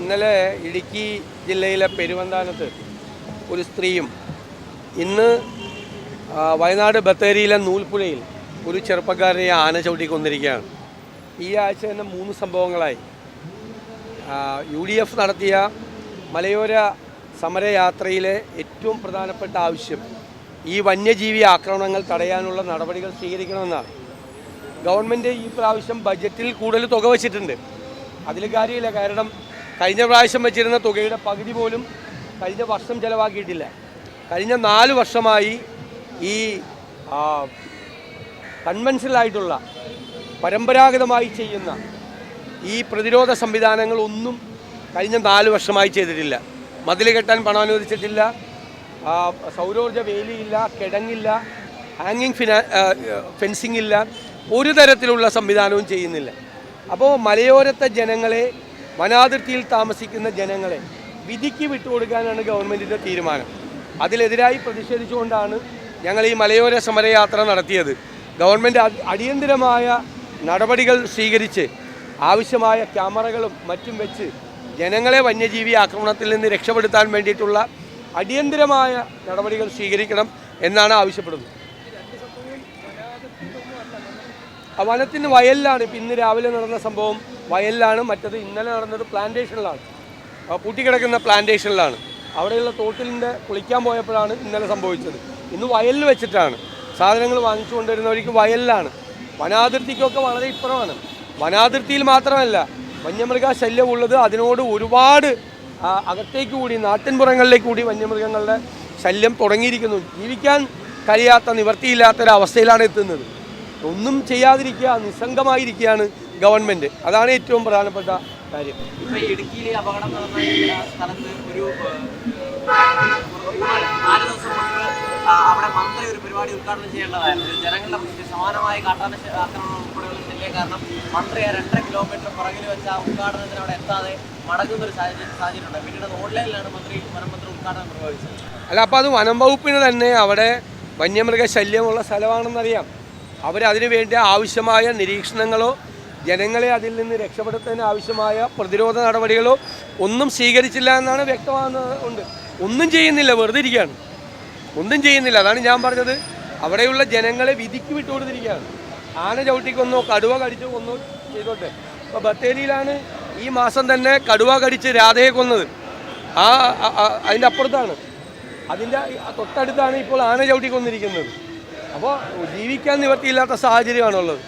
ഇന്നലെ ഇടുക്കി ജില്ലയിലെ പെരുവന്താനത്ത് ഒരു സ്ത്രീയും ഇന്ന് വയനാട് ബത്തേരിയിലെ നൂൽപ്പുഴയിൽ ഒരു ചെറുപ്പക്കാരനെ ആന ചവിട്ടിക്കൊണ്ടിരിക്കുകയാണ്. ഈ ആഴ്ച തന്നെ 3 സംഭവങ്ങളായി. UDF നടത്തിയ മലയോര സമരയാത്രയിലെ ഏറ്റവും പ്രധാനപ്പെട്ട ആവശ്യം ഈ വന്യജീവി ആക്രമണങ്ങൾ തടയാനുള്ള നടപടികൾ സ്വീകരിക്കണമെന്നാണ്. ഗവൺമെൻറ് ഈ പ്രാവശ്യം ബജറ്റിൽ കൂടുതൽ തുക വച്ചിട്ടുണ്ട്. അതിൽ കാര്യമില്ല, കാരണം കഴിഞ്ഞ പ്രാവശ്യം വെച്ചിരുന്ന തുകയുടെ പകുതി പോലും കഴിഞ്ഞ വർഷം ചിലവാക്കിയിട്ടില്ല. കഴിഞ്ഞ 4 വർഷമായി ഈ കൺവെൻഷനലായിട്ടുള്ള പരമ്പരാഗതമായി ചെയ്യുന്ന ഈ പ്രതിരോധ സംവിധാനങ്ങളൊന്നും കഴിഞ്ഞ 4 വർഷമായി ചെയ്തിട്ടില്ല. മതിൽ കെട്ടാൻ പണം അനുവദിച്ചിട്ടില്ല, സൗരോർജ്ജ വേലിയില്ല, കിടങ്ങില്ല, ഹാങ്ങിങ് ഫെൻസിങ് ഇല്ല, ഒരു തരത്തിലുള്ള സംവിധാനവും ചെയ്യുന്നില്ല. അപ്പോൾ മലയോരത്തെ ജനങ്ങളെ, വനാതിർത്തിയിൽ താമസിക്കുന്ന ജനങ്ങളെ വിധിക്ക് വിട്ടുകൊടുക്കാനാണ് ഗവൺമെൻറ്റിൻ്റെ തീരുമാനം. അതിലെതിരായി പ്രതിഷേധിച്ചുകൊണ്ടാണ് ഞങ്ങൾ ഈ മലയോര സമരയാത്ര നടത്തിയത്. ഗവൺമെൻറ് അടിയന്തിരമായ നടപടികൾ സ്വീകരിച്ച് ആവശ്യമായ ക്യാമറകളും മറ്റും വെച്ച് ജനങ്ങളെ വന്യജീവി ആക്രമണത്തിൽ നിന്ന് രക്ഷപ്പെടുത്താൻ വേണ്ടിയിട്ടുള്ള അടിയന്തിരമായ നടപടികൾ സ്വീകരിക്കണം എന്നാണ് ആവശ്യപ്പെടുന്നത്. വനത്തിന് വയലിലാണ്. ഇപ്പം ഇന്ന് രാവിലെ നടന്ന സംഭവം വയലിലാണ്, മറ്റത് ഇന്നലെ നടന്നത് പ്ലാന്റേഷനിലാണ്, പൂട്ടിക്കിടക്കുന്ന പ്ലാന്റേഷനിലാണ്. അവിടെയുള്ള തോട്ടിലിൻ്റെ കുളിക്കാൻ പോയപ്പോഴാണ് ഇന്നലെ സംഭവിച്ചത്. ഇന്ന് വയലിൽ വെച്ചിട്ടാണ്. സാധനങ്ങൾ വാങ്ങിച്ചു കൊണ്ടുവരുന്നവർക്ക് വയലിലാണ്. വനാതിർത്തിക്കൊക്കെ വളരെ ഇപ്പുറമാണ്. വനാതിർത്തിയിൽ മാത്രമല്ല, വന്യമൃഗ ശല്യമുള്ളത് അതിനോട് ഒരുപാട് അകത്തേക്ക് കൂടി, നാട്ടിൻപുറങ്ങളിലേക്ക് കൂടി വന്യമൃഗങ്ങളുടെ ശല്യം തുടങ്ങിയിരിക്കുന്നു. ജീവിക്കാൻ കഴിയാത്ത, നിവൃത്തിയില്ലാത്തൊരവസ്ഥയിലാണ് എത്തുന്നത്. ഒന്നും ചെയ്യാതിരിക്കുക, നിസ്സംഗമായിരിക്കുകയാണ് ഗവൺമെൻറ്. അതാണ് ഏറ്റവും പ്രധാനപ്പെട്ട കാര്യം. ഇപ്പോൾ ഇടുക്കിയിലെ അപകടം നടന്ന സ്ഥലത്ത് ഒരു 4 ദിവസം മുൻപ് അവിടെ മന്ത്രി ഒരു പരിപാടി ഉദ്ഘാടനം ചെയ്യേണ്ടതായിരുന്നു. ജനങ്ങളുടെ സമാനമായ കാട്ടാന ആക്രമണം ഉൾപ്പെടെയുള്ള ശല്യം കാരണം മന്ത്രി 2.5 കിലോമീറ്റർ പുറകിൽ വെച്ച ആ ഉദ്ഘാടനത്തിന് അവിടെ എത്താതെ മടങ്ങുന്നൊരു സാഹചര്യമുണ്ട്. പിന്നീട് ഓൺലൈനിലാണ് വനമന്ത്രി ഉദ്ഘാടനം നിർവഹിച്ചത്. അല്ല, അപ്പോൾ അത് വനം വകുപ്പിന് തന്നെ അവിടെ വന്യമൃഗ ശല്യമുള്ള സ്ഥലമാണെന്നറിയാം. അവരതിനു വേണ്ടി ആവശ്യമായ നിരീക്ഷണങ്ങളോ ജനങ്ങളെ അതിൽ നിന്ന് രക്ഷപ്പെടുത്താൻ ആവശ്യമായ പ്രതിരോധ നടപടികളോ ഒന്നും സ്വീകരിച്ചില്ല എന്നാണ് വ്യക്തമാകുന്നുണ്ട്. ഒന്നും ചെയ്യുന്നില്ല, വെറുതെ ഇരിക്കുകയാണ്, ഒന്നും ചെയ്യുന്നില്ല. അതാണ് ഞാൻ പറഞ്ഞത്, അവിടെയുള്ള ജനങ്ങളെ വിധിക്ക് വിട്ടുകൊടുത്തിരിക്കുകയാണ്. ആന ചവിട്ടിക്കൊന്നോ കടുവ കടിച്ചു കൊന്നോ ചെയ്തോട്ടെ. ഇപ്പോൾ ബത്തേരിയിലാണ് ഈ മാസം തന്നെ കടുവ കടിച്ച് രാധയെ കൊന്നത്. അതിൻ്റെ അപ്പുറത്താണ്, അതിൻ്റെ തൊട്ടടുത്താണ് ഇപ്പോൾ ആന ചവിട്ടിക്കൊന്നിരിക്കുന്നത്. അപ്പോൾ ജീവിക്കാൻ നിവൃത്തിയില്ലാത്ത സാഹചര്യമാണുള്ളത്.